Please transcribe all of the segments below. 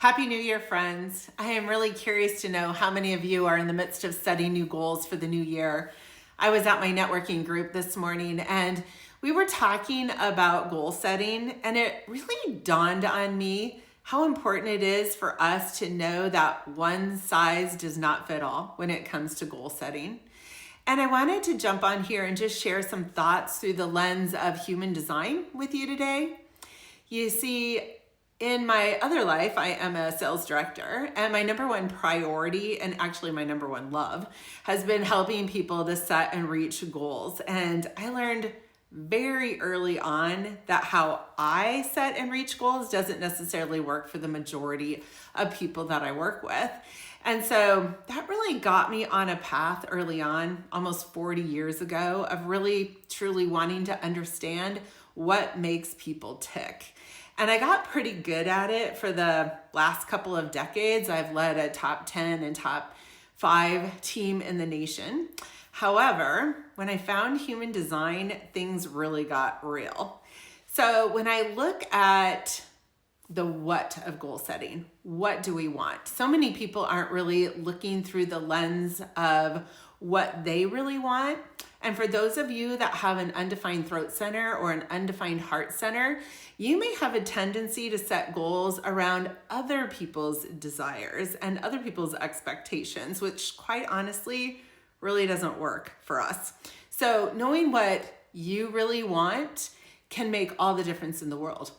Happy New Year, friends. I am really curious to know how many of you are in the midst of setting new goals for the new year. I was at my networking group this morning and we were talking about goal setting, and it really dawned on me how important it is for us to know that one size does not fit all when it comes to goal setting. And I wanted to jump on here and just share some thoughts through the lens of human design with you today. You see, in my other life, I am a sales director, and my number one priority, and actually my number one love, has been helping people to set and reach goals. And I learned very early on that how I set and reach goals doesn't necessarily work for the majority of people that I work with. And so that really got me on a path early on, almost 40 years ago, of really truly wanting to understand what makes people tick. And I got pretty good at it for the last couple of decades. I've led a top 10 and top 5 team in the nation. However, when I found human design, things really got real. So when I look at the what of goal setting, what do we want? So many people aren't really looking through the lens of what they really want. And for those of you that have an undefined throat center or an undefined heart center, you may have a tendency to set goals around other people's desires and other people's expectations, which quite honestly really doesn't work for us. So knowing what you really want can make all the difference in the world.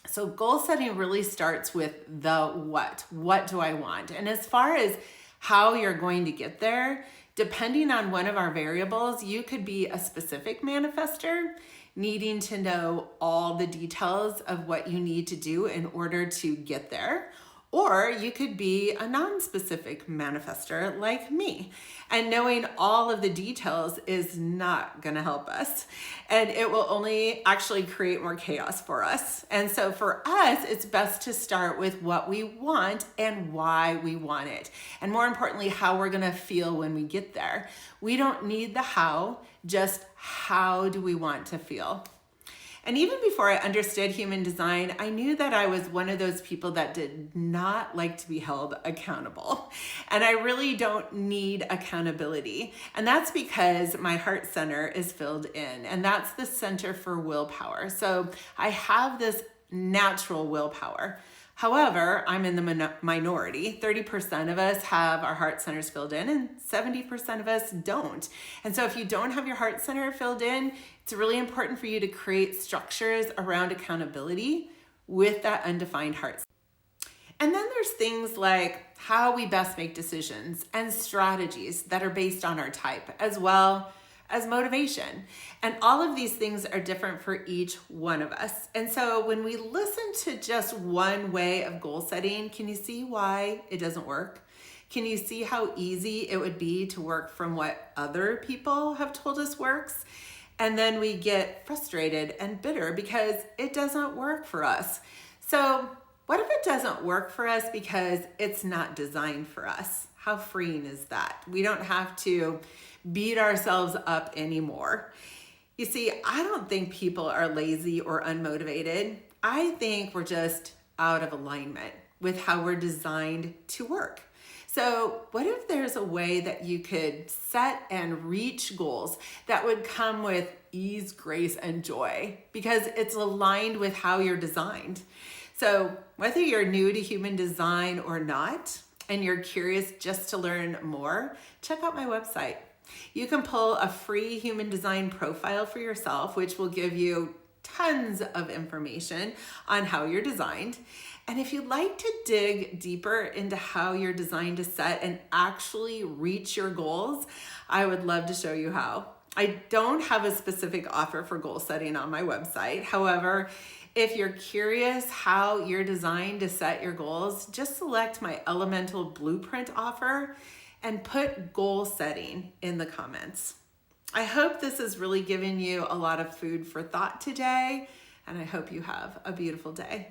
So goal setting really starts with the what. What do I want? And as far as how you're going to get there, depending on one of our variables, you could be a specific manifester needing to know all the details of what you need to do in order to get there. Or you could be a non-specific manifester like me. And knowing all of the details is not going to help us. And it will only actually create more chaos for us. And so for us, it's best to start with what we want and why we want it. And more importantly, how we're going to feel when we get there. We don't need the how, just how do we want to feel? And even before I understood human design, I knew that I was one of those people that did not like to be held accountable. And I really don't need accountability. And that's because my heart center is filled in, and that's the center for willpower. So I have this natural willpower. However, I'm in the minority. 30% of us have our heart centers filled in and 70% of us don't. And so if you don't have your heart center filled in, it's really important for you to create structures around accountability with that undefined heart. And then there's things like how we best make decisions and strategies that are based on our type, as well as motivation. And all of these things are different for each one of us. And so when we listen to just one way of goal setting, can you see why it doesn't work? Can you see how easy it would be to work from what other people have told us works? And then we get frustrated and bitter because it doesn't work for us. So what if it doesn't work for us because it's not designed for us? How freeing is that? We don't have to beat ourselves up anymore. You see, I don't think people are lazy or unmotivated. I think we're just out of alignment with how we're designed to work. So what if there's a way that you could set and reach goals that would come with ease, grace, and joy because it's aligned with how you're designed? So whether you're new to human design or not, and you're curious just to learn more, check out my website. You can pull a free human design profile for yourself, which will give you tons of information on how you're designed. And if you'd like to dig deeper into how you're designed to set and actually reach your goals, I would love to show you how. I don't have a specific offer for goal setting on my website. However, if you're curious how you're designed to set your goals, just select my Elemental Blueprint offer and put goal setting in the comments. I hope this has really given you a lot of food for thought today, and I hope you have a beautiful day.